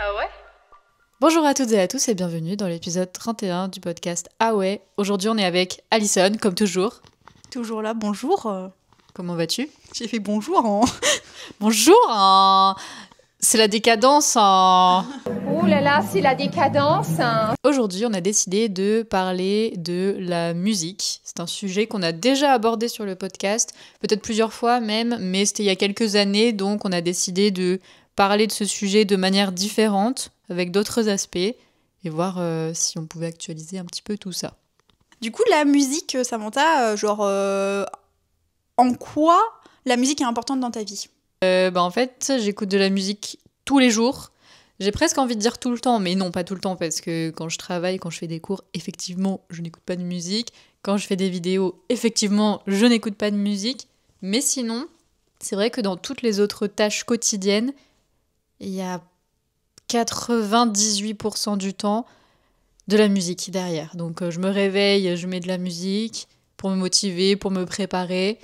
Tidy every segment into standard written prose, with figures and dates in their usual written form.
Ah ouais? Bonjour à toutes et à tous et bienvenue dans l'épisode 31 du podcast Ah ouais. Aujourd'hui on est avec Alison, comme toujours. Toujours là, bonjour. Comment vas-tu? J'ai fait bonjour Bonjour, c'est la décadence. Ouh là là, c'est la décadence. Aujourd'hui on a décidé de parler de la musique. C'est un sujet qu'on a déjà abordé sur le podcast, peut-être plusieurs fois même, mais c'était il y a quelques années, donc on a décidé de parler de ce sujet de manière différente, avec d'autres aspects, et voir si on pouvait actualiser un petit peu tout ça. Du coup, la musique, Samantha, en quoi la musique est importante dans ta vie? En fait, j'écoute de la musique tous les jours. J'ai presque envie de dire tout le temps, mais non, pas tout le temps, parce que quand je travaille, quand je fais des cours, effectivement, je n'écoute pas de musique. Quand je fais des vidéos, effectivement, je n'écoute pas de musique. Mais sinon, c'est vrai que dans toutes les autres tâches quotidiennes, il y a 98% du temps de la musique derrière. Donc je me réveille, je mets de la musique pour me motiver, pour me préparer.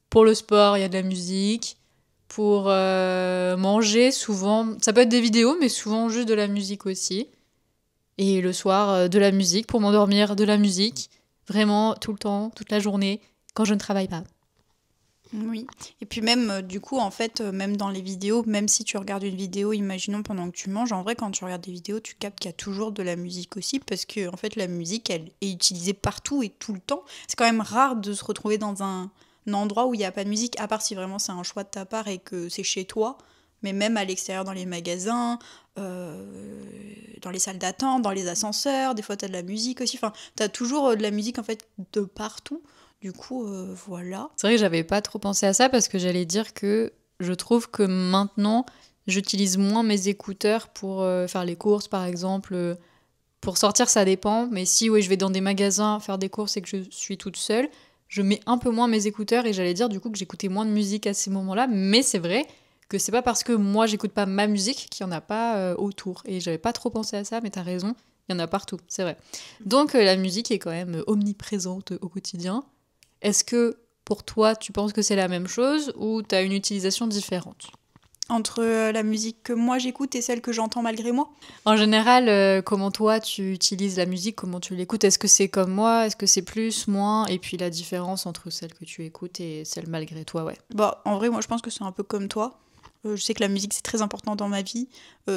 Pour le sport, il y a de la musique. Pour manger, souvent, ça peut être des vidéos, mais souvent juste de la musique aussi. Et le soir, de la musique. Pour m'endormir, de la musique. Vraiment, tout le temps, toute la journée, quand je ne travaille pas. Oui. Et puis même, du coup, en fait, même dans les vidéos, même si tu regardes une vidéo, imaginons pendant que tu manges, en vrai, quand tu regardes des vidéos, tu captes qu'il y a toujours de la musique aussi, parce que, en fait, la musique, elle est utilisée partout et tout le temps. C'est quand même rare de se retrouver dans un endroit où il n'y a pas de musique, à part si vraiment c'est un choix de ta part et que c'est chez toi. Mais même à l'extérieur, dans les magasins, dans les salles d'attente, dans les ascenseurs, des fois tu as de la musique aussi. Enfin, tu as toujours de la musique, en fait, de partout. Du coup, voilà. C'est vrai que j'avais pas trop pensé à ça parce que j'allais dire que je trouve que maintenant, j'utilise moins mes écouteurs pour faire les courses, par exemple. Pour sortir, ça dépend. Mais si oui, je vais dans des magasins faire des courses et que je suis toute seule, je mets un peu moins mes écouteurs et j'allais dire du coup que j'écoutais moins de musique à ces moments-là. Mais c'est vrai que c'est pas parce que moi j'écoute pas ma musique qu'il y en a pas autour. Et j'avais pas trop pensé à ça, mais t'as raison, il y en a partout, c'est vrai. Donc la musique est quand même omniprésente au quotidien. Est-ce que pour toi, tu penses que c'est la même chose ou tu as une utilisation différente? Entre la musique que moi j'écoute et celle que j'entends malgré moi. En général, comment toi tu utilises la musique, comment tu l'écoutes? Est-ce que c'est comme moi? Est-ce que c'est plus, moins? Et puis la différence entre celle que tu écoutes et celle malgré toi, ouais. Bah, en vrai, moi je pense que c'est un peu comme toi. Je sais que la musique c'est très important dans ma vie.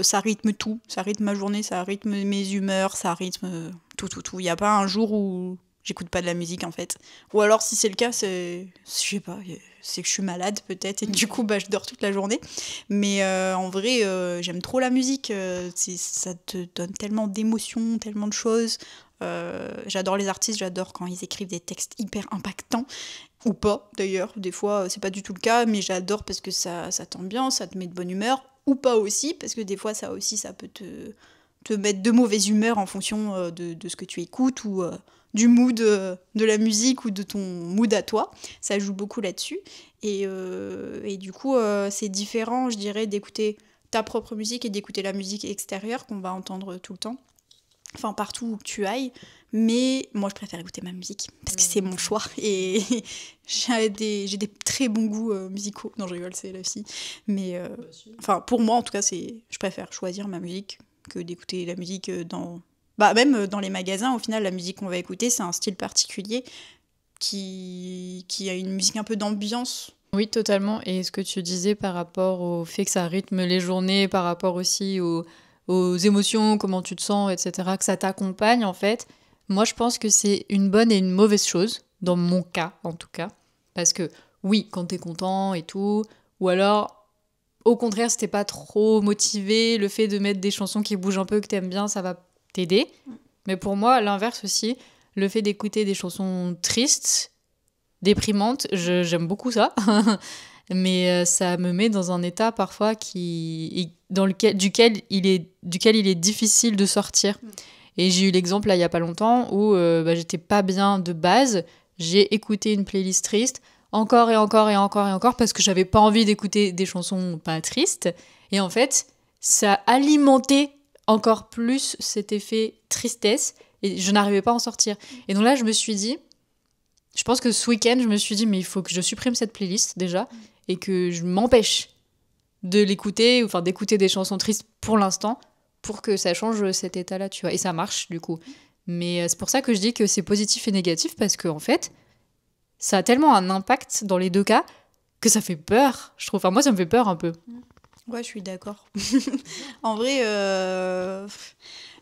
Ça rythme tout, ça rythme ma journée, ça rythme mes humeurs, ça rythme tout, tout, tout. Il n'y a pas un jour où j'écoute pas de la musique en fait. Ou alors si c'est le cas, je sais pas, c'est que je suis malade peut-être et du coup bah, je dors toute la journée. Mais en vrai, j'aime trop la musique. Ça te donne tellement d'émotions, tellement de choses. J'adore les artistes, j'adore quand ils écrivent des textes hyper impactants. Ou pas, d'ailleurs. Des fois, c'est pas du tout le cas, mais j'adore parce que ça t'ambiance, ça te met de bonne humeur. Ou pas aussi, parce que des fois, ça aussi, ça peut te mettre de mauvaise humeur en fonction de ce que tu écoutes ou du mood de la musique ou de ton mood à toi. Ça joue beaucoup là-dessus. Et du coup, c'est différent, je dirais, d'écouter ta propre musique et d'écouter la musique extérieure qu'on va entendre tout le temps. Enfin, partout où tu ailles. Mais moi, je préfère écouter ma musique parce que c'est mon choix. Et j'ai des très bons goûts musicaux. Non, je rigole, c'est la fille. Mais enfin, pour moi, en tout cas, je préfère choisir ma musique que d'écouter la musique dans... Bah, même dans les magasins, au final, la musique qu'on va écouter, c'est un style particulier qui a une musique un peu d'ambiance. Oui, totalement. Et ce que tu disais par rapport au fait que ça rythme les journées, par rapport aussi aux émotions, comment tu te sens, etc., que ça t'accompagne, en fait. Moi, je pense que c'est une bonne et une mauvaise chose, dans mon cas, en tout cas. Parce que, oui, quand t'es content et tout, ou alors, au contraire, si t'es pas trop motivé, le fait de mettre des chansons qui bougent un peu, que t'aimes bien, ça va t'aider. Mais pour moi, l'inverse aussi, le fait d'écouter des chansons tristes, déprimantes, j'aime beaucoup ça. Mais ça me met dans un état parfois duquel il est difficile de sortir. Et j'ai eu l'exemple là il y a pas longtemps où j'étais pas bien de base, j'ai écouté une playlist triste encore et encore et encore et encore parce que j'avais pas envie d'écouter des chansons pas tristes et en fait ça alimentait encore plus cet effet tristesse et je n'arrivais pas à en sortir. Et donc là je me suis dit, je pense que ce week-end je me suis dit mais il faut que je supprime cette playlist déjà et que je m'empêche de l'écouter, enfin d'écouter des chansons tristes pour l'instant, pour que ça change cet état-là, tu vois. Et ça marche, du coup. Mais c'est pour ça que je dis que c'est positif et négatif, parce qu'en fait, ça a tellement un impact dans les deux cas que ça fait peur, je trouve. Enfin, moi, ça me fait peur un peu. Ouais, je suis d'accord. En vrai,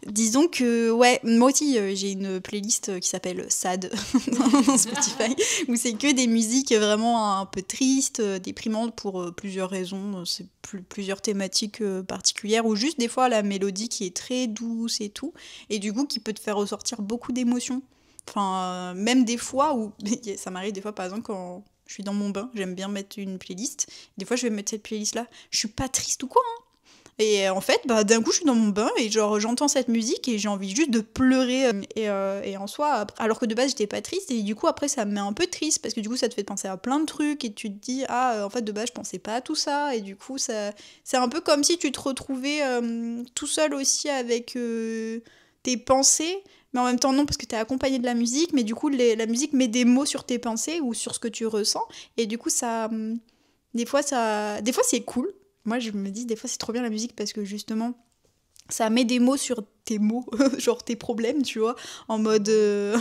disons que, ouais, moi aussi, j'ai une playlist qui s'appelle Sad dans Spotify, où c'est que des musiques vraiment un peu tristes, déprimantes pour plusieurs raisons. C'est plusieurs thématiques particulières, ou juste des fois la mélodie qui est très douce et tout, et du coup qui peut te faire ressortir beaucoup d'émotions. Enfin, même des fois où, ça m'arrive des fois par exemple quand je suis dans mon bain, j'aime bien mettre une playlist. Des fois, je vais mettre cette playlist-là. Je suis pas triste ou quoi, hein. Et en fait, bah, d'un coup, je suis dans mon bain et genre, j'entends cette musique et j'ai envie juste de pleurer. Et en soi, alors que de base, j'étais pas triste. Et du coup, après, ça me met un peu triste parce que du coup, ça te fait penser à plein de trucs et tu te dis, ah, en fait, de base, je pensais pas à tout ça. Et du coup, c'est un peu comme si tu te retrouvais tout seul aussi avec tes pensées. Mais en même temps, non, parce que t'es accompagné de la musique. Mais du coup, la musique met des mots sur tes pensées ou sur ce que tu ressens. Et du coup, des fois, c'est cool. Moi, je me dis, des fois, c'est trop bien la musique parce que justement, ça met des mots sur tes mots, genre tes problèmes, tu vois, en mode, des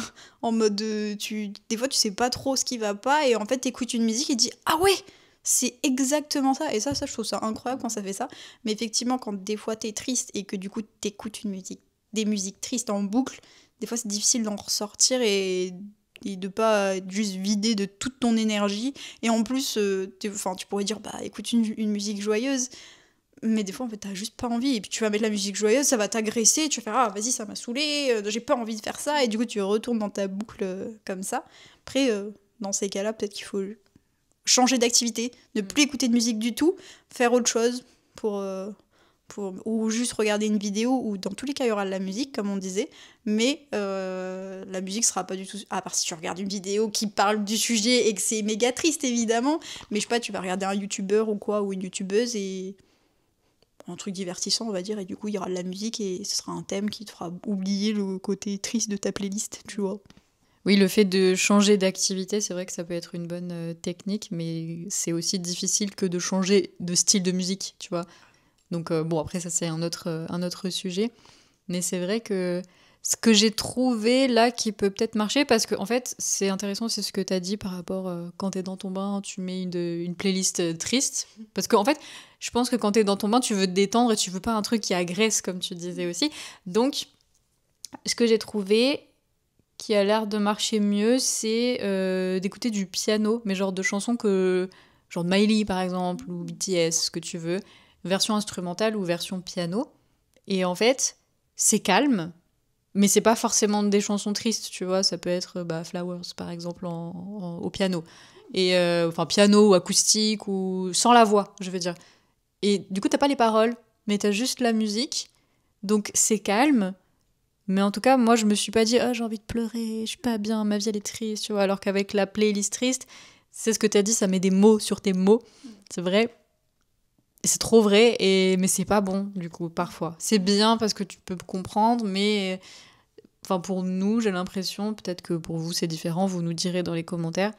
fois, tu sais pas trop ce qui va pas et en fait, t'écoutes une musique et tu dis, ah ouais, c'est exactement ça. Et ça, je trouve ça incroyable quand ça fait ça. Mais effectivement, quand des fois, t'es triste et que du coup, t'écoutes des musiques tristes en boucle, des fois, c'est difficile d'en ressortir et de pas être juste vidé de toute ton énergie. Et en plus, tu pourrais dire, bah écoute une musique joyeuse, mais des fois, en fait, t'as juste pas envie. Et puis tu vas mettre la musique joyeuse, ça va t'agresser, tu vas faire, ah vas-y, ça m'a saoulé, j'ai pas envie de faire ça. Et du coup, tu retournes dans ta boucle comme ça. Après, dans ces cas-là, peut-être qu'il faut changer d'activité, ne plus écouter de musique du tout, faire autre chose ou juste regarder une vidéo où dans tous les cas il y aura de la musique comme on disait, mais la musique sera pas du tout, à part si tu regardes une vidéo qui parle du sujet et que c'est méga triste évidemment, mais je sais pas, tu vas regarder un youtubeur ou quoi, ou une youtubeuse et un truc divertissant on va dire, et du coup il y aura de la musique et ce sera un thème qui te fera oublier le côté triste de ta playlist, tu vois. Oui, le fait de changer d'activité, c'est vrai que ça peut être une bonne technique, mais c'est aussi difficile que de changer de style de musique, tu vois. Donc bon, après ça c'est un autre sujet. Mais c'est vrai que ce que j'ai trouvé là qui peut peut-être marcher, parce que en fait c'est intéressant, c'est ce que tu as dit par rapport quand t'es dans ton bain, tu mets une playlist triste. Parce qu'en fait, je pense que quand t'es dans ton bain, tu veux te détendre et tu veux pas un truc qui agresse, comme tu disais aussi. Donc, ce que j'ai trouvé qui a l'air de marcher mieux, c'est d'écouter du piano, mais genre de chansons genre de Miley par exemple, ou BTS, ce que tu veux, version instrumentale ou version piano. Et en fait, c'est calme, mais c'est pas forcément des chansons tristes, tu vois, ça peut être Flowers par exemple au piano. Et enfin piano ou acoustique ou sans la voix, je veux dire. Et du coup, t'as pas les paroles, mais t'as juste la musique. Donc c'est calme. Mais en tout cas, moi, je me suis pas dit, oh, j'ai envie de pleurer, je suis pas bien, ma vie, elle est triste, tu vois. Alors qu'avec la playlist triste, c'est ce que t'as dit, ça met des mots sur tes mots. C'est vrai. C'est trop vrai, mais c'est pas bon, du coup, parfois. C'est bien parce que tu peux comprendre, mais enfin, pour nous, j'ai l'impression, peut-être que pour vous, c'est différent, vous nous direz dans les commentaires,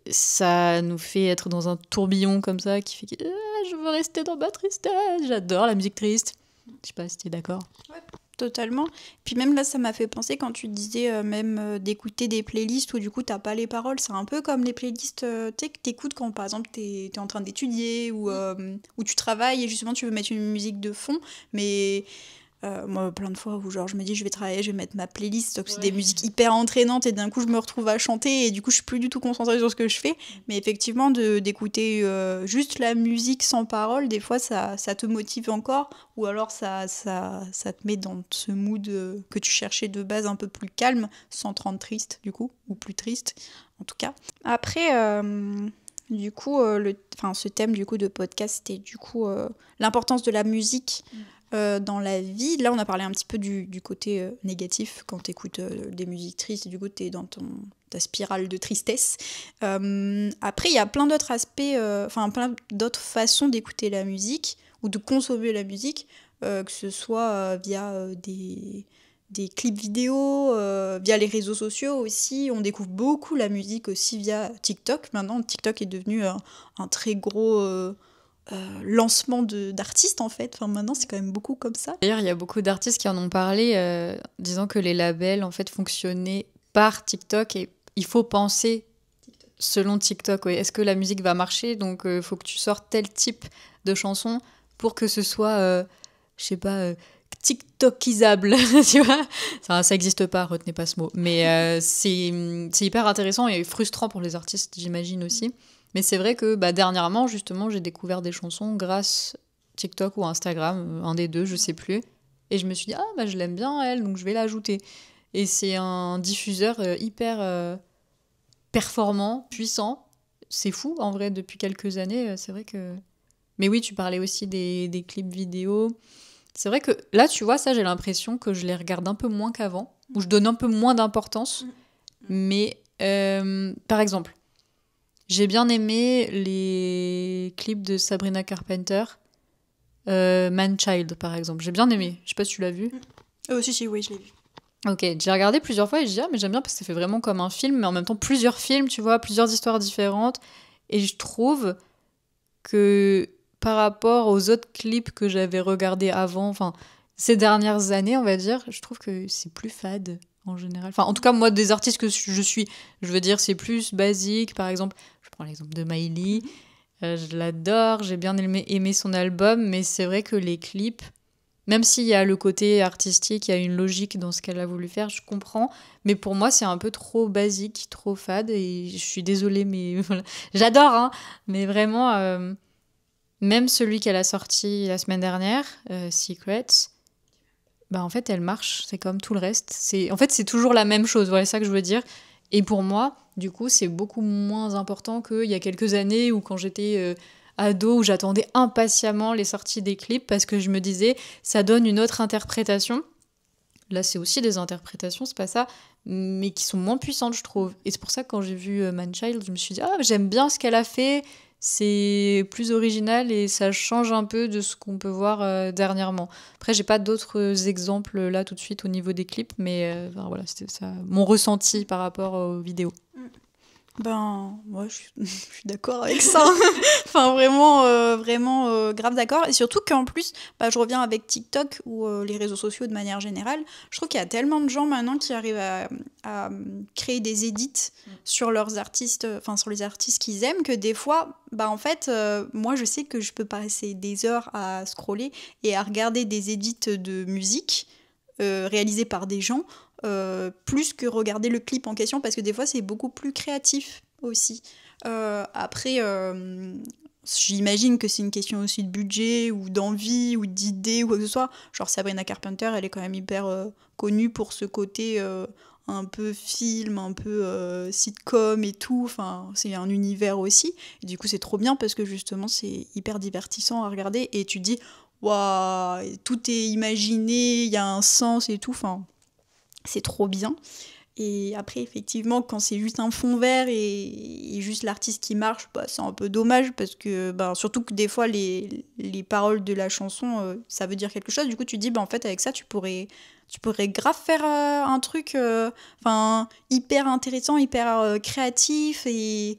ça nous fait être dans un tourbillon comme ça qui fait que je veux rester dans ma tristesse. J'adore la musique triste. Je sais pas si t'es d'accord. Ouais. Totalement. Puis même là, ça m'a fait penser quand tu disais même d'écouter des playlists où du coup t'as pas les paroles. C'est un peu comme les playlists tu sais, que t'écoutes quand par exemple t'es en train d'étudier ou tu travailles et justement tu veux mettre une musique de fond. Mais moi, plein de fois où genre je me dis je vais travailler, je vais mettre ma playlist, donc c'est des musiques hyper entraînantes et d'un coup je me retrouve à chanter et du coup je suis plus du tout concentrée sur ce que je fais. Mais effectivement, d'écouter juste la musique sans parole, des fois ça te motive encore, ou alors ça te met dans ce mood que tu cherchais de base un peu plus calme, sans te rendre triste du coup, ou plus triste en tout cas. Après, du coup, ce thème du coup de podcast, c'était du coup l'importance de la musique dans la vie. Là, on a parlé un petit peu du côté négatif quand tu écoutes des musiques tristes, et du coup, tu es dans ta spirale de tristesse. Après, il y a plein d'autres aspects, plein d'autres façons d'écouter la musique ou de consommer la musique, que ce soit via des clips vidéo, via les réseaux sociaux aussi. On découvre beaucoup la musique aussi via TikTok. Maintenant, TikTok est devenu un très gros lancement d'artistes en fait. Enfin, maintenant, c'est quand même beaucoup comme ça. D'ailleurs, il y a beaucoup d'artistes qui en ont parlé, disant que les labels en fait fonctionnaient par TikTok et il faut penser selon TikTok. Ouais. Est-ce que la musique va marcher? Donc, il faut que tu sortes tel type de chanson pour que ce soit, je sais pas, TikTokisable, tu vois. Ça n'existe pas, retenez pas ce mot. Mais c'est hyper intéressant et frustrant pour les artistes, j'imagine aussi. Mais c'est vrai que dernièrement, justement, j'ai découvert des chansons grâce TikTok ou Instagram, un des deux, je sais plus. Et je me suis dit, je l'aime bien, elle, donc je vais l'ajouter. Et c'est un diffuseur hyper performant, puissant. C'est fou, en vrai, depuis quelques années, c'est vrai que... Mais oui, tu parlais aussi des clips vidéo. C'est vrai que là, tu vois, ça, j'ai l'impression que je les regarde un peu moins qu'avant, ou je donne un peu moins d'importance. Mais, par exemple, j'ai bien aimé les clips de Sabrina Carpenter, Man-Child, par exemple. J'ai bien aimé. Je sais pas si tu l'as vu. Si, oui, je l'ai vu. Ok, j'ai regardé plusieurs fois et je dis, mais j'aime bien parce que ça fait vraiment comme un film, mais en même temps plusieurs films, tu vois, plusieurs histoires différentes. Et je trouve que par rapport aux autres clips que j'avais regardés avant, enfin, ces dernières années, on va dire, je trouve que c'est plus fade en général. Enfin, en tout cas, moi, des artistes que je suis, je veux dire, c'est plus basique. Par exemple, je prends l'exemple de Miley. Je l'adore, j'ai bien aimé son album, mais c'est vrai que les clips, même s'il y a le côté artistique, il y a une logique dans ce qu'elle a voulu faire, je comprends. Mais pour moi, c'est un peu trop basique, trop fade. Et je suis désolée, mais voilà. J'adore, hein. Mais vraiment, même celui qu'elle a sorti la semaine dernière, Secrets, en fait, elle marche. C'est comme tout le reste. En fait, c'est toujours la même chose. Voilà, c'est ça que je veux dire. Et pour moi, du coup, c'est beaucoup moins important qu'il y a quelques années où quand j'étais... ado où j'attendais impatiemment les sorties des clips parce que je me disais ça donne une autre interprétation. Là, c'est aussi des interprétations, c'est pas ça, mais qui sont moins puissantes, je trouve. Et c'est pour ça que quand j'ai vu Man-Child, je me suis dit j'aime bien ce qu'elle a fait, c'est plus original et ça change un peu de ce qu'on peut voir dernièrement. Après, j'ai pas d'autres exemples là tout de suite au niveau des clips, mais voilà, c'était ça, mon ressenti par rapport aux vidéos. Moi, je suis d'accord avec ça. Enfin, vraiment grave d'accord. Et surtout qu'en plus, je reviens avec TikTok ou les réseaux sociaux de manière générale. Je trouve qu'il y a tellement de gens maintenant qui arrivent à créer des edits sur leurs artistes, enfin sur les artistes qu'ils aiment, que des fois, en fait, moi, je sais que je peux passer des heures à scroller et à regarder des edits de musique réalisés par des gens. Plus que regarder le clip en question parce que des fois c'est beaucoup plus créatif aussi. Après j'imagine que c'est une question aussi de budget ou d'envie ou d'idée ou quoi que ce soit. Genre Sabrina Carpenter, elle est quand même hyper connue pour ce côté un peu film, un peu sitcom et tout. Enfin, c'est un univers aussi. Et du coup c'est trop bien parce que justement c'est hyper divertissant à regarder et tu te dis waouh, tout est imaginé, il y a un sens et tout. Enfin, c'est trop bien. Et après, effectivement, quand c'est juste un fond vert et juste l'artiste qui marche, c'est un peu dommage parce que, surtout que des fois, les paroles de la chanson, ça veut dire quelque chose. Du coup, tu te dis, en fait, avec ça, tu pourrais grave faire un truc hyper intéressant, hyper créatif et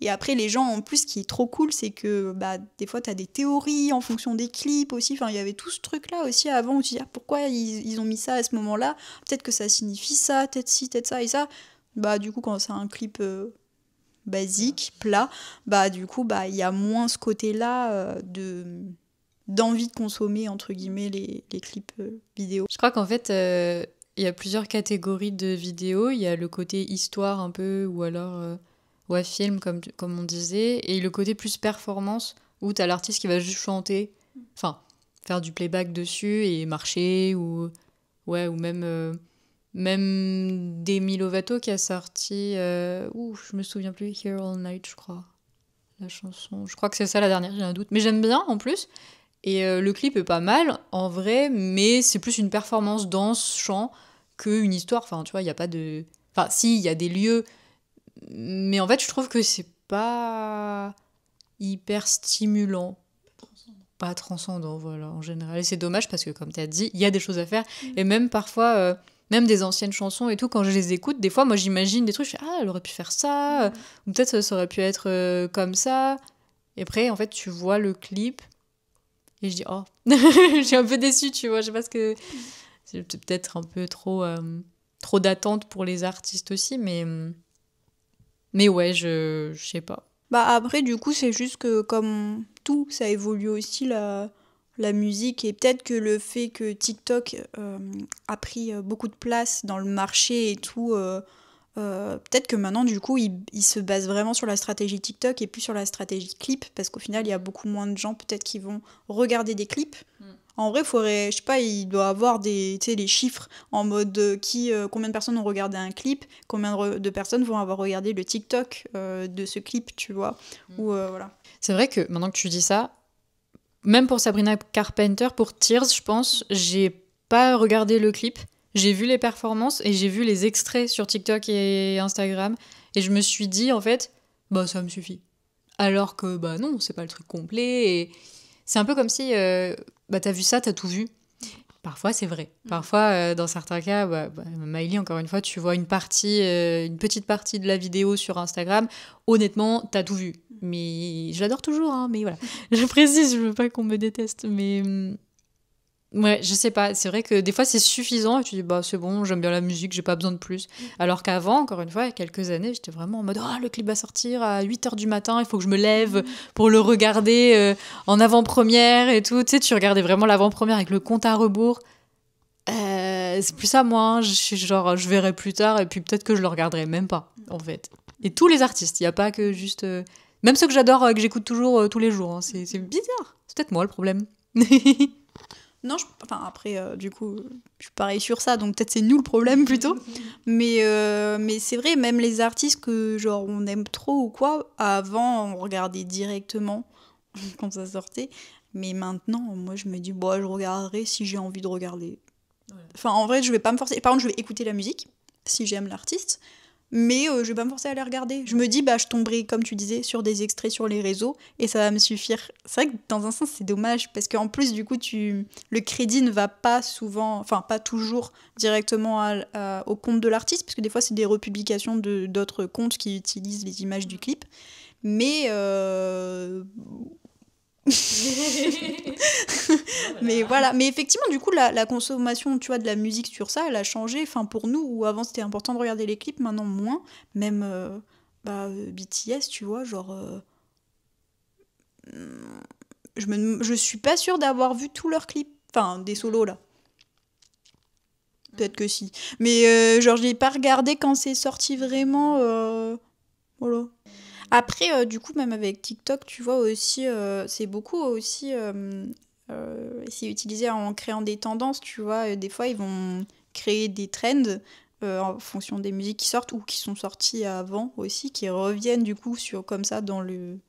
après, les gens, en plus, ce qui est trop cool, c'est que des fois, tu as des théories en fonction des clips aussi. Enfin, il y avait tout ce truc-là aussi avant où tu dis pourquoi ils ont mis ça à ce moment-là. Peut-être que ça signifie ça, peut-être ci, peut-être ça et ça. Du coup, quand c'est un clip basique, plat, du coup, il y a moins ce côté-là d'envie de consommer, entre guillemets, les clips vidéo. Je crois qu'en fait, il y a plusieurs catégories de vidéos. Il y a le côté histoire un peu, ou alors... film, comme on disait, et le côté plus performance, où t'as l'artiste qui va juste chanter, enfin, faire du playback dessus et marcher, ou même Demi Lovato qui a sorti, je me souviens plus, Here All Night, je crois, la chanson, je crois que c'est ça la dernière, j'ai un doute, mais j'aime bien en plus, et le clip est pas mal, en vrai, mais c'est plus une performance danse, chant, qu'une histoire, enfin, tu vois, il y a pas de... Enfin, si, il y a des lieux... Mais en fait, je trouve que c'est pas hyper stimulant. Pas transcendant, voilà, en général. Et c'est dommage parce que, comme tu as dit, il y a des choses à faire. Et même parfois, même des anciennes chansons et tout, quand je les écoute, des fois, moi, j'imagine des trucs, je fais, elle aurait pu faire ça, ou peut-être ça aurait pu être comme ça. Et après, en fait, tu vois le clip et je dis, oh, je suis un peu déçue, tu vois. Je sais pas ce que... C'est peut-être un peu trop d'attente pour les artistes aussi, mais ouais, je sais pas. Bah après, du coup, c'est juste que comme tout, ça évolue aussi la musique. Et peut-être que le fait que TikTok a pris beaucoup de place dans le marché et tout, peut-être que maintenant, du coup, il se base vraiment sur la stratégie TikTok et plus sur la stratégie clip. Parce qu'au final, il y a beaucoup moins de gens peut-être qui vont regarder des clips. En vrai, faudrait, je sais pas, il doit avoir des, tu sais, les chiffres en mode combien de personnes ont regardé un clip, combien de personnes vont avoir regardé le TikTok de ce clip, tu vois. Ou voilà. C'est vrai que maintenant que tu dis ça, même pour Sabrina Carpenter, pour Tears, je pense, j'ai pas regardé le clip. J'ai vu les performances et j'ai vu les extraits sur TikTok et Instagram. Et je me suis dit, en fait, bah ça me suffit. Alors que, bah non, c'est pas le truc complet. Et c'est un peu comme si, bah t'as vu ça, t'as tout vu. Parfois, c'est vrai. Parfois, dans certains cas, Miley, encore une fois, tu vois une petite partie de la vidéo sur Instagram. Honnêtement, t'as tout vu. Mais je l'adore toujours, hein, mais voilà. Je précise, je veux pas qu'on me déteste, mais... Ouais, je sais pas. C'est vrai que des fois, c'est suffisant et tu dis, bah c'est bon, j'aime bien la musique, j'ai pas besoin de plus. Alors qu'avant, encore une fois, il y a quelques années, j'étais vraiment en mode, oh, le clip va sortir à 8h du matin, il faut que je me lève pour le regarder en avant-première et tout. Tu sais, tu regardais vraiment l'avant-première avec le compte à rebours. C'est plus ça, moi. Hein. Je suis genre, je verrai plus tard et puis peut-être que je le regarderai même pas, en fait. Et tous les artistes, il n'y a pas que juste... Même ceux que j'adore, que j'écoute toujours tous les jours. Hein. C'est bizarre. C'est peut-être moi le problème. Non, enfin après, du coup, je suis pareil sur ça, donc peut-être c'est nous le problème plutôt. Mais c'est vrai, même les artistes que genre on aime trop ou quoi, avant on regardait directement quand ça sortait. Mais maintenant, moi je me dis, bon, je regarderai si j'ai envie de regarder. Ouais. Enfin, en vrai, je vais pas me forcer. Par contre, je vais écouter la musique si j'aime l'artiste. Mais je vais pas me forcer à les regarder. Je me dis, bah, je tomberai, comme tu disais, sur des extraits sur les réseaux et ça va me suffire. C'est vrai que dans un sens, c'est dommage parce qu'en plus, du coup, le crédit ne va pas souvent, enfin, pas toujours directement au compte de l'artiste parce que des fois, c'est des republications d'autres comptes qui utilisent les images du clip. Mais mais voilà, mais effectivement du coup la consommation tu vois de la musique sur ça elle a changé, enfin pour nous où avant c'était important de regarder les clips, maintenant moins, même BTS tu vois genre je suis pas sûre d'avoir vu tous leurs clips, enfin des solos là, peut-être que si, mais genre je l'ai pas regardé quand c'est sorti vraiment, voilà. Après, du coup, même avec TikTok, tu vois aussi, c'est beaucoup aussi, c'est utilisé en créant des tendances, tu vois. Des fois, ils vont créer des trends en fonction des musiques qui sortent ou qui sont sorties avant aussi, qui reviennent du coup comme ça dans le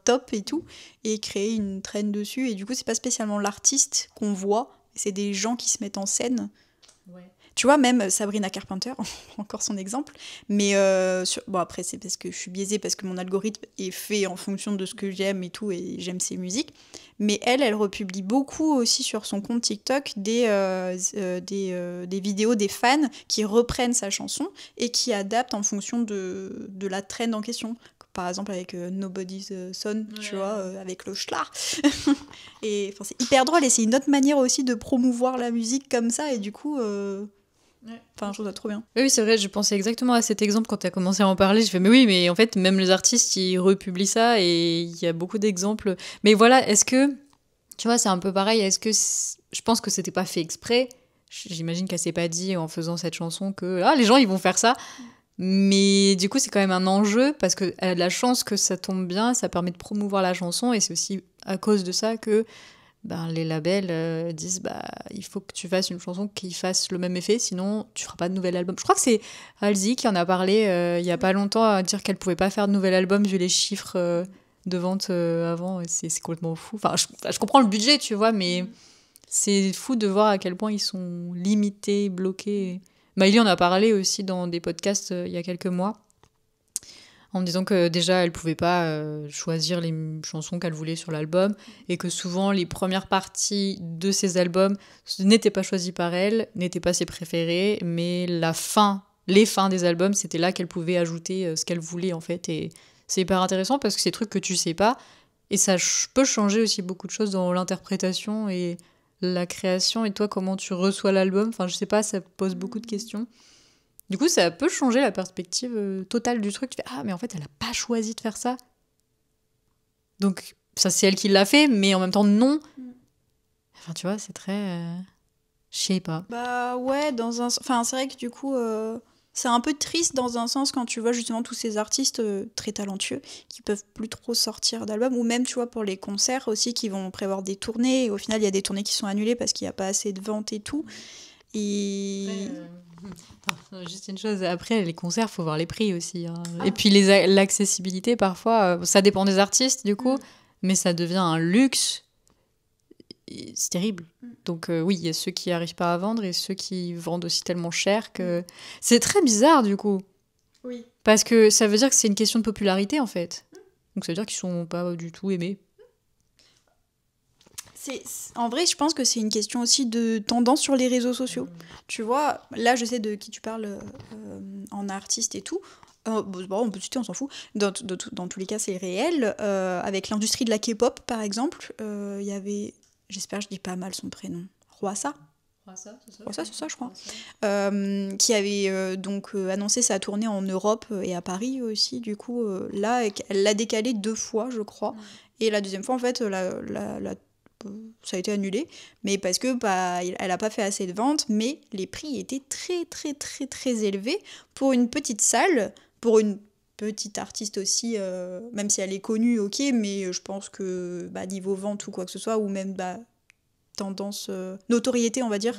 top et tout, et créer une trend dessus. Et du coup, c'est pas spécialement l'artiste qu'on voit, c'est des gens qui se mettent en scène. Ouais. Tu vois, même Sabrina Carpenter, encore son exemple, mais bon après c'est parce que je suis biaisée, parce que mon algorithme est fait en fonction de ce que j'aime et tout, et j'aime ses musiques, mais elle republie beaucoup aussi sur son compte TikTok des vidéos des fans qui reprennent sa chanson et qui adaptent en fonction de la trend en question. Par exemple avec Nobody's Son, tu vois, avec le schlar. Et c'est hyper drôle et c'est une autre manière aussi de promouvoir la musique comme ça, et du coup... Enfin, je trouve ça trop bien. Oui, c'est vrai, je pensais exactement à cet exemple quand tu as commencé à en parler. Je fais, mais oui, mais en fait, même les artistes, ils republient ça et il y a beaucoup d'exemples. Mais voilà, est-ce que, tu vois, c'est un peu pareil, je pense que c'était pas fait exprès. J'imagine qu'elle s'est pas dit en faisant cette chanson que les gens, ils vont faire ça. Mais du coup, c'est quand même un enjeu parce qu'elle a de la chance que ça tombe bien, ça permet de promouvoir la chanson et c'est aussi à cause de ça que les labels disent il faut que tu fasses une chanson qui fasse le même effet, sinon tu feras pas de nouvel album. Je crois que c'est Halsey qui en a parlé il y a pas longtemps, à dire qu'elle pouvait pas faire de nouvel album vu les chiffres de vente avant. C'est complètement fou. Enfin, je comprends le budget, tu vois, mais c'est fou de voir à quel point ils sont limités, bloqués. Miley en a parlé aussi dans des podcasts il y a quelques mois, en disant que déjà elle pouvait pas choisir les chansons qu'elle voulait sur l'album et que souvent les premières parties de ses albums n'étaient pas choisies par elle, n'étaient pas ses préférées, mais les fins des albums, c'était là qu'elle pouvait ajouter ce qu'elle voulait en fait. Et c'est hyper intéressant parce que c'est des trucs que tu sais pas, Et ça peut changer aussi beaucoup de choses dans l'interprétation et la création. Et toi, comment tu reçois l'album? Enfin, je sais pas, ça pose beaucoup de questions. Du coup, ça peut changer la perspective totale du truc. Tu fais, ah, mais en fait, elle a pas choisi de faire ça. Donc, ça, c'est elle qui l'a fait, mais en même temps, non. Enfin, tu vois, c'est très... Je sais pas. Bah ouais, enfin, c'est vrai que du coup, c'est un peu triste dans un sens quand tu vois justement tous ces artistes très talentueux qui peuvent plus trop sortir d'albums, ou même, tu vois, pour les concerts aussi, qui vont prévoir des tournées, et au final, il y a des tournées qui sont annulées parce qu'il n'y a pas assez de ventes et tout. Et... Juste une chose, après, les concerts, faut voir les prix aussi. Hein. Et puis, l'accessibilité, parfois, ça dépend des artistes, du coup, mais ça devient un luxe. C'est terrible. Donc oui, il y a ceux qui n'arrivent pas à vendre et ceux qui vendent aussi tellement cher que... C'est très bizarre, du coup. Oui. Parce que ça veut dire que c'est une question de popularité, en fait. Donc ça veut dire qu'ils sont pas du tout aimés. En vrai, je pense que c'est une question aussi de tendance sur les réseaux sociaux. Tu vois, là, je sais de qui tu parles en artiste et tout. Bon, on peut citer, on s'en fout. Dans tous les cas, c'est réel. Avec l'industrie de la K-pop, par exemple, il y avait, j'espère que je dis pas mal son prénom, Rwasa, c'est ça, je crois. Qui avait donc annoncé sa tournée en Europe et à Paris aussi. Du coup, là, elle l'a décalé 2 fois, je crois. Et la deuxième fois, en fait, ça a été annulé, mais parce que elle n'a pas fait assez de ventes, mais les prix étaient très très très très élevés pour une petite salle, pour une petite artiste aussi, même si elle est connue, ok, mais je pense que niveau vente ou quoi que ce soit, ou même tendance, notoriété on va dire,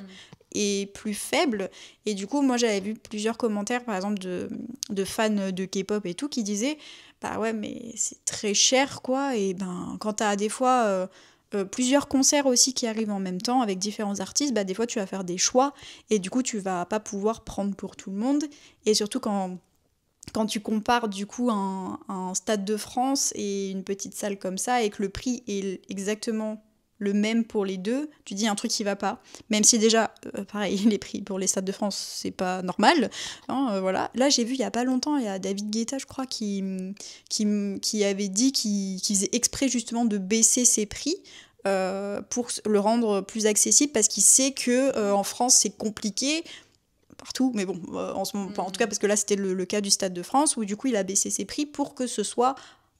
est plus faible. Et du coup, moi j'avais vu plusieurs commentaires par exemple de fans de K-pop et tout qui disaient bah ouais mais c'est très cher quoi, et quand t'as des fois... plusieurs concerts aussi qui arrivent en même temps avec différents artistes, des fois tu vas faire des choix et du coup tu vas pas pouvoir prendre pour tout le monde, et surtout quand tu compares du coup un Stade de France et une petite salle comme ça et que le prix est exactement le même pour les deux, tu dis un truc qui va pas, même si déjà pareil les prix pour les Stades de France c'est pas normal, hein, voilà. Là j'ai vu il y a pas longtemps, il y a David Guetta je crois qui avait dit qu'il faisait exprès justement de baisser ses prix pour le rendre plus accessible, parce qu'il sait que en France c'est compliqué partout, mais bon en ce moment, en tout cas parce que là c'était le cas du Stade de France où du coup il a baissé ses prix pour que ce soit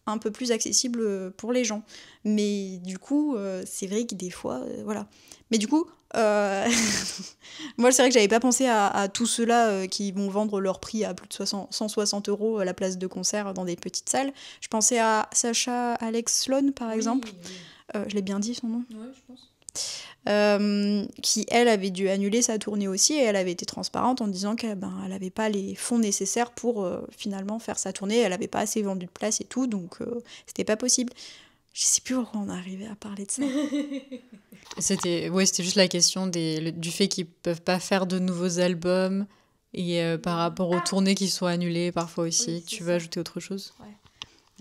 un peu plus accessible pour les gens. Mais du coup, c'est vrai que des fois, voilà. Mais du coup, moi, c'est vrai que j'avais pas pensé à tous ceux-là qui vont vendre leur prix à plus de 160 € à la place de concert dans des petites salles. Je pensais à Sacha Alex Sloan, par exemple. Oui. Je l'ai bien dit, son nom? Oui, je pense. Qui, elle, avait dû annuler sa tournée aussi, et elle avait été transparente en disant qu'elle n'avait pas les fonds nécessaires pour finalement faire sa tournée, elle n'avait pas assez vendu de place et tout, donc c'était pas possible. Je sais plus pourquoi on est arrivé à parler de ça. C'était juste la question du fait qu'ils peuvent pas faire de nouveaux albums, et par rapport aux tournées qui sont annulées parfois aussi. Oui, tu veux ajouter autre chose? Ouais.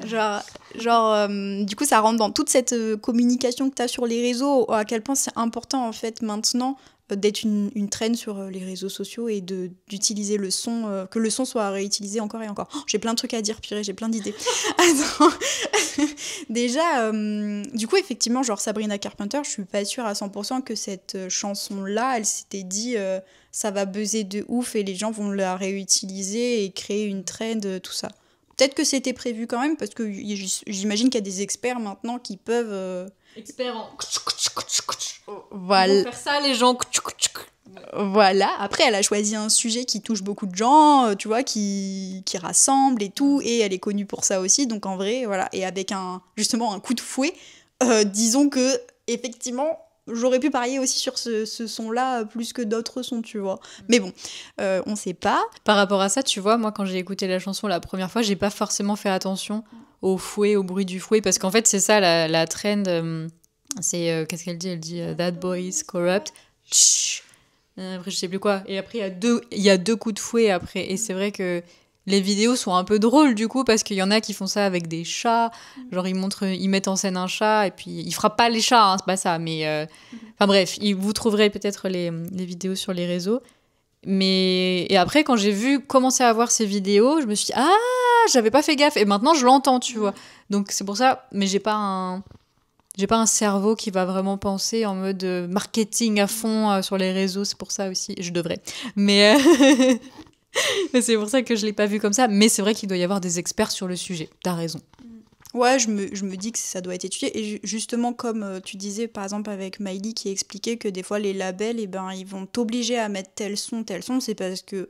Genre du coup ça rentre dans toute cette communication que tu as sur les réseaux, à quel point c'est important en fait maintenant d'être une trend sur les réseaux sociaux et d'utiliser le son, que le son soit réutilisé encore et encore. Oh, j'ai plein de trucs à dire, purée, j'ai plein d'idées. Attends. Déjà, du coup effectivement, genre Sabrina Carpenter, je suis pas sûre à 100% que cette chanson-là, elle s'était dit ça va buzzer de ouf et les gens vont la réutiliser et créer une trend, tout ça. Peut-être que c'était prévu quand même, parce que j'imagine qu'il y a des experts maintenant qui peuvent... Experts en... Voilà. Ils vont faire ça, les gens. Voilà. Après, elle a choisi un sujet qui touche beaucoup de gens, tu vois, qui rassemble et tout, et elle est connue pour ça aussi, donc en vrai, voilà. Et avec justement un coup de fouet, disons que, effectivement... J'aurais pu parier aussi sur ce son-là plus que d'autres sons, tu vois. Mais bon, on sait pas. Par rapport à ça, tu vois, moi, quand j'ai écouté la chanson la première fois, j'ai pas forcément fait attention au fouet, au bruit du fouet, parce qu'en fait, c'est ça, la trend. C'est... qu'est-ce qu'elle dit? Elle dit « That boy is corrupt ». Après, je sais plus quoi. Et après, il y a deux coups de fouet après. Et c'est vrai que les vidéos sont un peu drôles du coup, parce qu'il y en a qui font ça avec des chats, genre ils mettent en scène un chat et puis ils frappent pas les chats, hein, c'est pas ça, mais enfin bref, vous trouverez peut-être les vidéos sur les réseaux. Et après quand j'ai vu commencer à voir ces vidéos, je me suis dit ah j'avais pas fait gaffe. Et maintenant, je l'entends, tu vois. Donc, c'est pour ça. Mais j'ai pas un cerveau qui va vraiment penser en mode marketing à fond sur les réseaux. C'est pour ça aussi. Je devrais. Mais, mais c'est pour ça que je l'ai pas vu comme ça. Mais c'est vrai qu'il doit y avoir des experts sur le sujet. T'as raison. Ouais, je me dis que ça doit être étudié. Et justement, comme tu disais, par exemple, avec Miley qui expliquait que des fois, les labels, eh ben, ils vont t'obliger à mettre tel son, c'est parce que,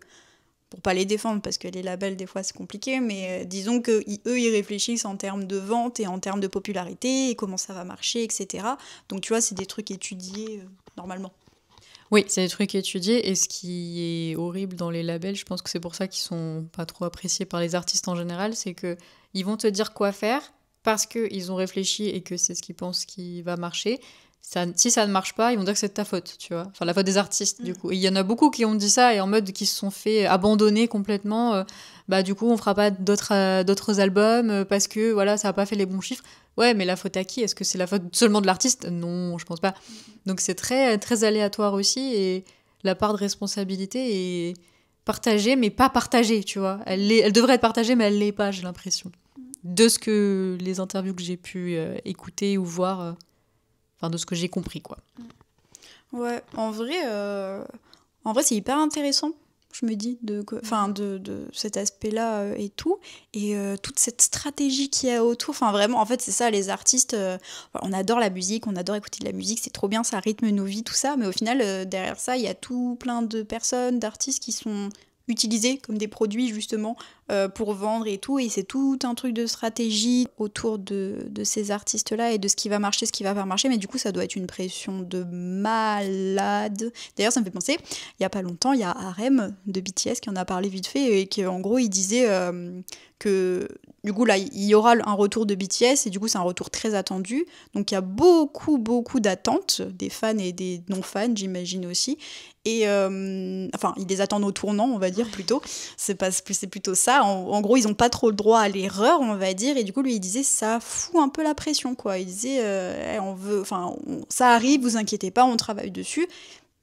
pour pas les défendre, parce que les labels, des fois, c'est compliqué, mais disons qu'eux, ils réfléchissent en termes de vente et en termes de popularité, et comment ça va marcher, etc. Donc, tu vois, c'est des trucs étudiés normalement. Oui, c'est des trucs étudiés. Et ce qui est horrible dans les labels, je pense que c'est pour ça qu'ils sont pas trop appréciés par les artistes en général, c'est que ils vont te dire quoi faire parce qu'ils ont réfléchi et que c'est ce qu'ils pensent qui va marcher. Si ça ne marche pas, ils vont dire que c'est de ta faute, tu vois. Enfin, la faute des artistes, du coup. Et il y en a beaucoup qui ont dit ça et en mode qui se sont fait abandonner complètement. Bah, du coup, on fera pas d'autres albums parce que, voilà, ça a pas fait les bons chiffres. Ouais, mais la faute à qui? Est-ce que c'est la faute seulement de l'artiste? Non, je pense pas. Donc, c'est très, très aléatoire aussi et la part de responsabilité est partagée, mais pas partagée, tu vois. Elle devrait être partagée, mais elle l'est pas, j'ai l'impression. De ce que les interviews que j'ai pu écouter ou voir, enfin de ce que j'ai compris, quoi. Ouais, en vrai, c'est hyper intéressant, je me dis, de cet aspect-là et tout. Et toute cette stratégie qu'il y a autour, enfin vraiment, en fait, c'est ça, les artistes, on adore la musique, on adore écouter de la musique, c'est trop bien, ça rythme nos vies, tout ça. Mais au final, derrière ça, il y a tout plein de personnes, d'artistes qui sont utilisés comme des produits justement pour vendre et tout, et c'est tout un truc de stratégie autour de ces artistes-là et de ce qui va marcher, ce qui va pas marcher, mais du coup ça doit être une pression de malade. D'ailleurs ça me fait penser, il y a pas longtemps, il y a RM de BTS qui en a parlé vite fait et qui en gros il disait que du coup là il y aura un retour de BTS et du coup c'est un retour très attendu, donc il y a beaucoup d'attentes des fans et des non-fans j'imagine aussi. Et enfin, ils les attendent au tournant, on va dire plutôt. C'est plutôt ça. En gros, ils n'ont pas trop le droit à l'erreur, on va dire. Et du coup, lui, il disait ça fout un peu la pression, quoi. Il disait, ça arrive, vous inquiétez pas, on travaille dessus.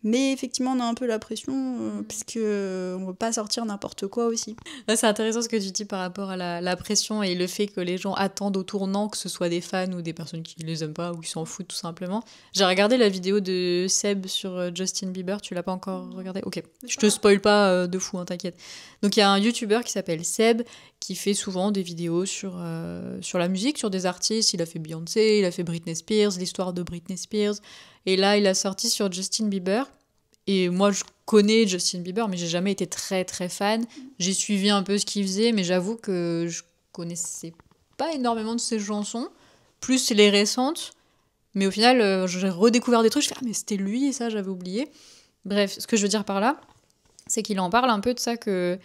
Mais effectivement, on a un peu la pression parce que on veut pas sortir n'importe quoi aussi. Là, c'est intéressant ce que tu dis par rapport à la pression et le fait que les gens attendent au tournant, que ce soit des fans ou des personnes qui les aiment pas ou qui s'en foutent tout simplement. J'ai regardé la vidéo de Seb sur Justin Bieber, tu l'as pas encore regardé? Ok, je te spoil pas de fou, hein, t'inquiète. Donc il y a un youtubeur qui s'appelle Seb qui fait souvent des vidéos sur la musique, sur des artistes. Il a fait Beyoncé, il a fait Britney Spears, l'histoire de Britney Spears. Et là, il a sorti sur Justin Bieber. Et moi, je connais Justin Bieber, mais j'ai jamais été très très fan. J'ai suivi un peu ce qu'il faisait, mais j'avoue que je connaissais pas énormément de ses chansons, plus les récentes. Mais au final, j'ai redécouvert des trucs. Je fais, ah, mais c'était lui et ça, j'avais oublié. Bref, ce que je veux dire par là, c'est qu'il en parle un peu de ça que...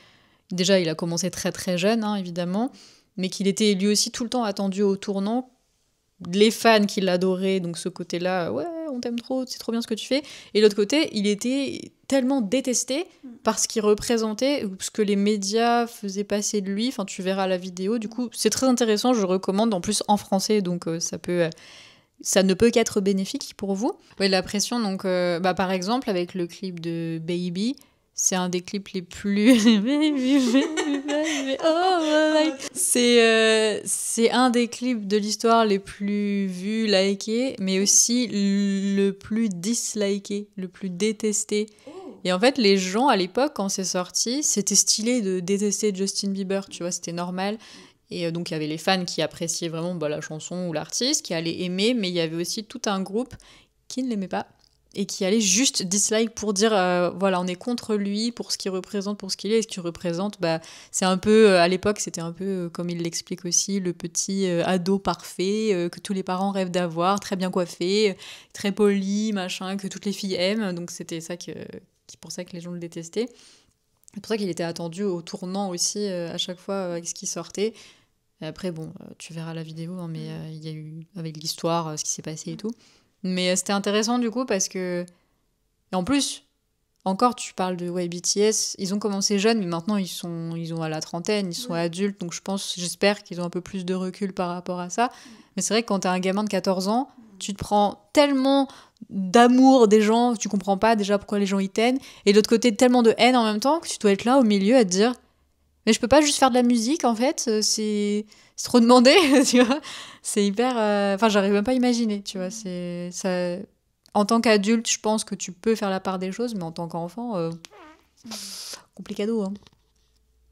Déjà, il a commencé très très jeune, hein, évidemment, mais qu'il était lui aussi tout le temps attendu au tournant. Les fans qui l'adoraient, donc ce côté-là, ouais, on t'aime trop, c'est trop bien ce que tu fais. Et l'autre côté, il était tellement détesté par ce qu'il représentait, ou ce que les médias faisaient passer de lui. Enfin, tu verras la vidéo. Du coup, c'est très intéressant, je recommande, en plus en français, donc ça ne peut qu'être bénéfique pour vous. Ouais, la pression, donc, par exemple, avec le clip de Baby, c'est un des clips les plus... C'est un des clips de l'histoire les plus vus, likés, mais aussi le plus disliké, le plus détesté. Et en fait, les gens, à l'époque, quand c'est sorti, c'était stylé de détester Justin Bieber, tu vois, c'était normal. Et donc, il y avait les fans qui appréciaient vraiment la chanson ou l'artiste, qui allaient aimer, mais il y avait aussi tout un groupe qui ne l'aimait pas et qui allait juste dislike pour dire voilà, on est contre lui pour ce qu'il représente, pour ce qu'il est. Et ce qu'il représente, c'est un peu, à l'époque, c'était un peu, comme il l'explique aussi, le petit ado parfait que tous les parents rêvent d'avoir, très bien coiffé, très poli, machin, que toutes les filles aiment. Donc c'était ça pour ça que les gens le détestaient. C'est pour ça qu'il était attendu au tournant aussi à chaque fois avec ce qui sortait. Et après, bon, tu verras la vidéo, hein, mais il y a eu, avec l'histoire, ce qui s'est passé et tout. Mais c'était intéressant du coup parce que... Et en plus, encore tu parles de BTS, ils ont commencé jeunes mais maintenant ils ont à la trentaine, ils sont adultes, donc j'espère qu'ils ont un peu plus de recul par rapport à ça. Mais c'est vrai que quand t'es un gamin de 14 ans, tu te prends tellement d'amour des gens que tu comprends pas déjà pourquoi les gens y t'aiment, et de l'autre côté tellement de haine en même temps que tu dois être là au milieu à te dire Mais je peux pas juste faire de la musique, en fait. C'est trop demandé, tu vois. C'est hyper... Enfin, j'arrive même pas à imaginer, tu vois. Ça... En tant qu'adulte, je pense que tu peux faire la part des choses, mais en tant qu'enfant, complicado, hein.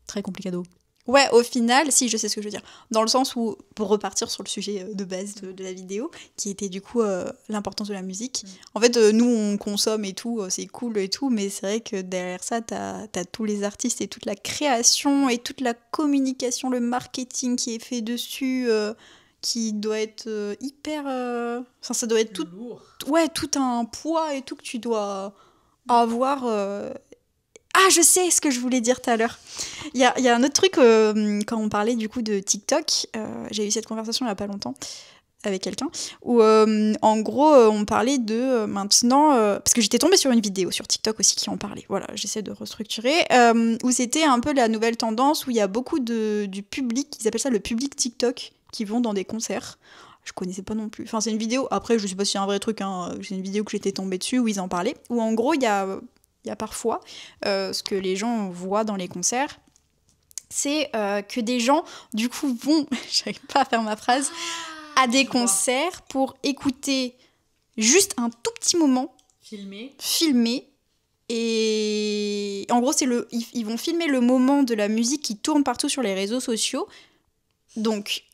Très complicado. Ouais, au final, si, je sais ce que je veux dire. Dans le sens où, pour repartir sur le sujet de base de la vidéo, qui était du coup l'importance de la musique. En fait, nous, on consomme et tout, c'est cool et tout, mais c'est vrai que derrière ça, t'as tous les artistes et toute la création et toute la communication, le marketing qui est fait dessus, qui doit être hyper... Enfin, ça doit être tout... Lourd. Ouais, tout un poids et tout que tu dois avoir... Ah, je sais ce que je voulais dire tout à l'heure. Il y a un autre truc, quand on parlait du coup de TikTok, j'ai eu cette conversation il n'y a pas longtemps avec quelqu'un, où en gros on parlait de maintenant, parce que j'étais tombée sur une vidéo sur TikTok aussi qui en parlait, voilà, j'essaie de restructurer, où c'était un peu la nouvelle tendance, où il y a beaucoup du public, ils appellent ça le public TikTok, qui vont dans des concerts. Je connaissais pas non plus. Enfin, c'est une vidéo, après je sais pas si c'est un vrai truc, hein, c'est une vidéo que j'étais tombée dessus, où ils en parlaient, où en gros il y a parfois ce que les gens voient dans les concerts, c'est que des gens, du coup, vont, j'arrive pas à faire ma phrase, à des concerts pour écouter juste un tout petit moment, filmer, et en gros, ils vont filmer le moment de la musique qui tourne partout sur les réseaux sociaux, donc,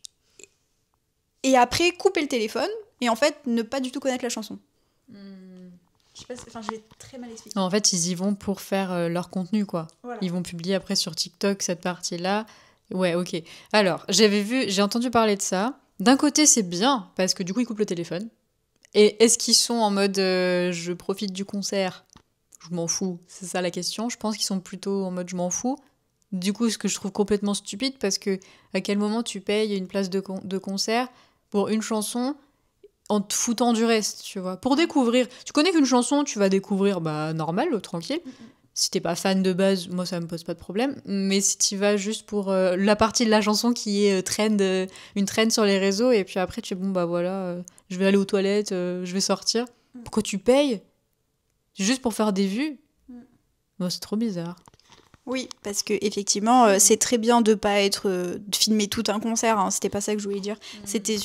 et après, couper le téléphone, et en fait, ne pas du tout connaître la chanson. Je sais pas, enfin, je l'ai très mal expliqué. En fait, ils y vont pour faire leur contenu, quoi. Voilà. Ils vont publier après sur TikTok cette partie-là. Ouais, ok. Alors, j'ai entendu parler de ça. D'un côté, c'est bien, parce que du coup, ils coupent le téléphone. Et est-ce qu'ils sont en mode je profite du concert, je m'en fous? C'est ça la question. Je pense qu'ils sont plutôt en mode je m'en fous. Du coup, ce que je trouve complètement stupide, parce que à quel moment tu payes une place de concert pour une chanson en te foutant du reste, tu vois. Pour découvrir. Tu connais qu'une chanson, tu vas découvrir, bah, normal, tranquille. Si t'es pas fan de base, moi, ça me pose pas de problème. Mais si tu vas juste pour la partie de la chanson qui est une trend sur les réseaux, et puis après, tu es bon, bah voilà, je vais aller aux toilettes, je vais sortir. Pourquoi tu payes? Juste pour faire des vues? Bon, c'est trop bizarre. Oui, parce que effectivement, c'est très bien de pas être de filmer tout un concert. Hein, c'était pas ça que je voulais dire. C'était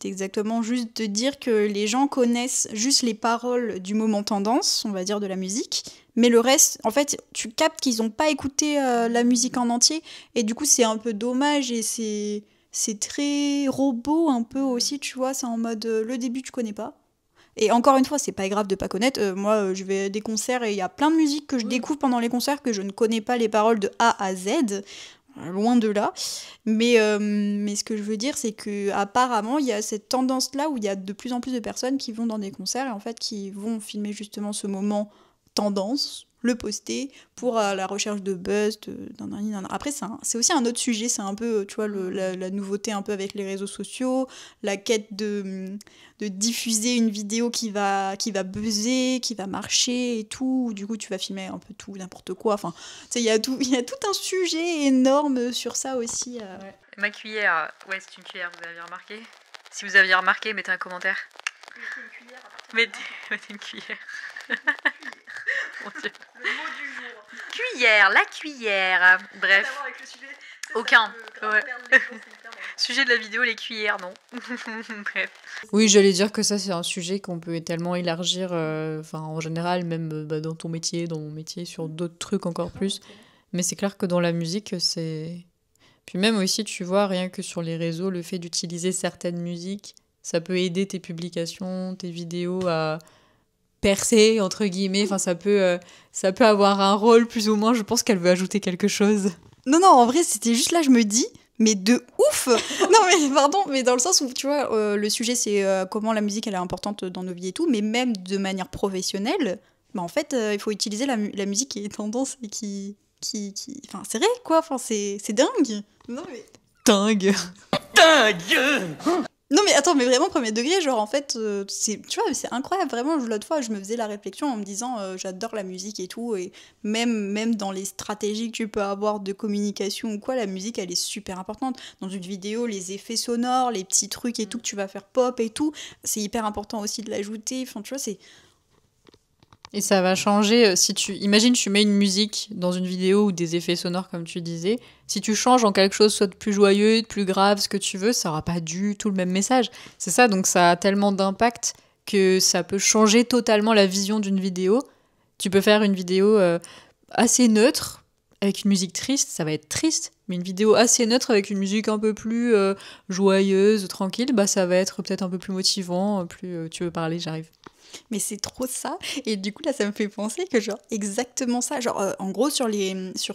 exactement juste de dire que les gens connaissent juste les paroles du moment tendance, on va dire de la musique, mais le reste, en fait, tu captes qu'ils ont pas écouté la musique en entier, et du coup, c'est un peu dommage et c'est très robot un peu aussi, tu vois. C'est en mode le début tu connais pas. Et encore une fois, c'est pas grave de pas connaître. Moi, je vais à des concerts et il y a plein de musiques que je découvre pendant les concerts que je ne connais pas les paroles de A à Z. Loin de là. Mais ce que je veux dire, c'est que apparemment, il y a cette tendance-là où il y a de plus en plus de personnes qui vont dans des concerts et en fait qui vont filmer justement ce moment tendance, le poster pour la recherche de buzz. Après, c'est aussi un autre sujet. C'est un peu, tu vois, la nouveauté un peu avec les réseaux sociaux, la quête de diffuser une vidéo qui va buzzer, qui va marcher et tout. Du coup, tu vas filmer un peu tout, n'importe quoi. Enfin, tu sais, il y a tout un sujet énorme sur ça aussi. Ouais. Ma cuillère, ouais, c'est une cuillère, vous avez remarqué? Si vous aviez remarqué, mettez un commentaire. Mettez une cuillère. Mon Dieu. Le mot du jour. Cuillère, la cuillère. Bref. Avec le sujet, aucun. Ouais. Sujet de la vidéo, les cuillères, non. Bref. Oui, j'allais dire que ça, c'est un sujet qu'on peut tellement élargir, en général, même dans ton métier, dans mon métier, sur d'autres trucs encore plus. Mais c'est clair que dans la musique, c'est... Puis même aussi, tu vois, rien que sur les réseaux, le fait d'utiliser certaines musiques, ça peut aider tes publications, tes vidéos à percer, entre guillemets. Enfin, ça peut avoir un rôle, plus ou moins. Je pense qu'elle veut ajouter quelque chose. Non, en vrai, c'était juste là, je me dis... Mais de ouf. Non mais pardon, mais dans le sens où tu vois, le sujet c'est comment la musique elle est importante dans nos vies et tout, mais même de manière professionnelle, bah en fait il faut utiliser la musique qui est tendance et qui enfin c'est vrai quoi, enfin c'est dingue. Non mais dingue. Non mais attends, mais vraiment premier degré, genre en fait, tu vois, c'est incroyable, vraiment, l'autre fois je me faisais la réflexion en me disant j'adore la musique et tout, et même dans les stratégies que tu peux avoir de communication ou quoi, la musique elle est super importante. Dans une vidéo, les effets sonores, les petits trucs et tout que tu vas faire pop et tout, c'est hyper important aussi de l'ajouter, enfin tu vois, c'est... Et ça va changer, si tu... Imagine, tu mets une musique dans une vidéo ou des effets sonores, comme tu disais. Si tu changes en quelque chose, soit de plus joyeux, de plus grave, ce que tu veux, ça aura pas du tout le même message. C'est ça, donc ça a tellement d'impact que ça peut changer totalement la vision d'une vidéo. Tu peux faire une vidéo assez neutre, avec une musique triste, ça va être triste. Mais une vidéo assez neutre, avec une musique un peu plus joyeuse, tranquille, bah ça va être peut-être un peu plus motivant, plus... tu veux parler, j'arrive. Mais c'est trop ça. Et du coup, là, ça me fait penser que, genre, exactement ça. Genre, en gros, sur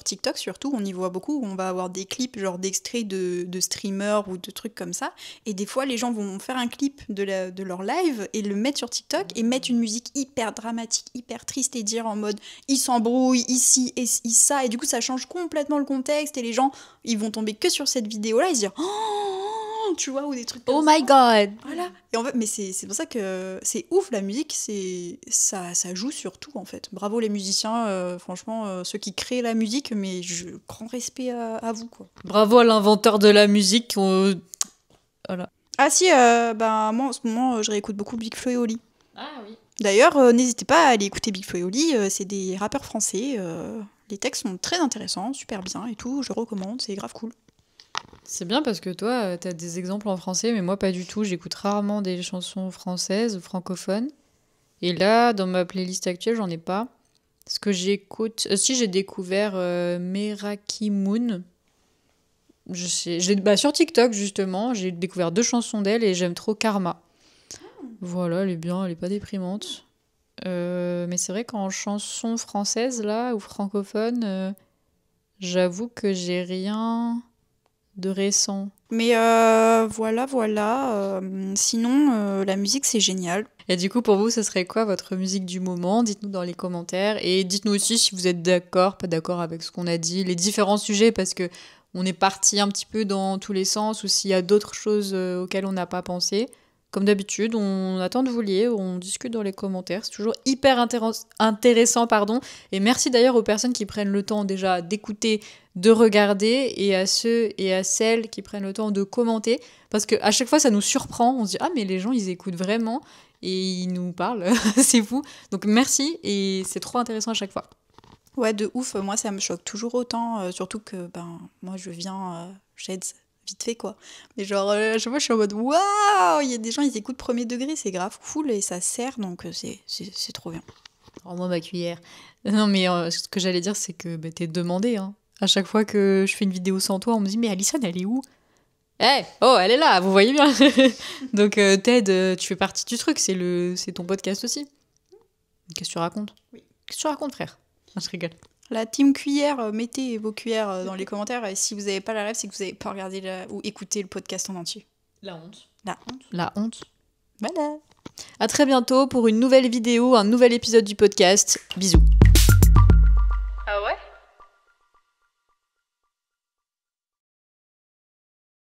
TikTok, surtout, on y voit beaucoup. On va avoir des clips, genre, d'extraits de streamers ou de trucs comme ça. Et des fois, les gens vont faire un clip de leur live et le mettre sur TikTok et mettre une musique hyper dramatique, hyper triste et dire en mode, ils s'embrouillent, ici et ça. Et du coup, ça change complètement le contexte et les gens, ils vont tomber que sur cette vidéo-là et se dire, oh, tu vois, ou des trucs comme ça. Oh my god! Voilà. Et en fait, mais c'est pour ça que c'est ouf, la musique, ça joue sur tout, en fait. Bravo les musiciens, franchement, ceux qui créent la musique, mais grand respect à vous, quoi. Bravo à l'inventeur de la musique. Voilà. Ah si, moi, en ce moment, je réécoute beaucoup Big Flo et Oli. Ah oui. D'ailleurs, n'hésitez pas à aller écouter Big Flo et Oli, c'est des rappeurs français, les textes sont très intéressants, super bien et tout, je recommande, c'est grave cool. C'est bien parce que toi, t'as des exemples en français, mais moi pas du tout. J'écoute rarement des chansons françaises ou francophones. Et là, dans ma playlist actuelle, j'en ai pas. Ce que j'écoute... si, j'ai découvert Meraki Moon. Sur TikTok, justement, j'ai découvert 2 chansons d'elle et j'aime trop Karma. Voilà, elle est bien, elle est pas déprimante. Mais c'est vrai qu'en chanson française, là, ou francophone, j'avoue que j'ai rien de récent. Mais voilà. Sinon, la musique, c'est génial. Et du coup, pour vous, ce serait quoi votre musique du moment? Dites-nous dans les commentaires. Et dites-nous aussi si vous êtes d'accord, pas d'accord avec ce qu'on a dit, les différents sujets, parce que on est parti un petit peu dans tous les sens, ou s'il y a d'autres choses auxquelles on n'a pas pensé. Comme d'habitude, on attend de vous lire, on discute dans les commentaires. C'est toujours hyper intéressant, pardon. Et merci d'ailleurs aux personnes qui prennent le temps déjà d'écouter, de regarder, et à ceux et à celles qui prennent le temps de commenter. Parce qu'à chaque fois, ça nous surprend. On se dit « Ah, mais les gens, ils écoutent vraiment. » Et ils nous parlent. C'est fou. Donc merci, et c'est trop intéressant à chaque fois. Ouais, de ouf. Moi, ça me choque toujours autant. Surtout que, moi, j'aide vite fait, quoi. Mais genre, à chaque fois, je suis en mode, waouh, il y a des gens, ils écoutent premier degré, c'est grave cool et ça sert, donc c'est trop bien. Rends-moi ma cuillère. Non, mais ce que j'allais dire, c'est que t'es demandé. Hein. À chaque fois que je fais une vidéo sans toi, on me dit, mais Alison, elle est où? Oh, elle est là, vous voyez bien. Donc, Ted, tu fais partie du truc, c'est ton podcast aussi. Qu'est-ce que tu racontes? Oui. Qu'est-ce que tu racontes, frère? Je rigole. La team cuillère, mettez vos cuillères dans les commentaires. Et si vous n'avez pas la rêve, c'est que vous n'avez pas regardé ou écouté le podcast en entier. La honte. La honte. La honte. Voilà. À très bientôt pour une nouvelle vidéo, un nouvel épisode du podcast. Bisous.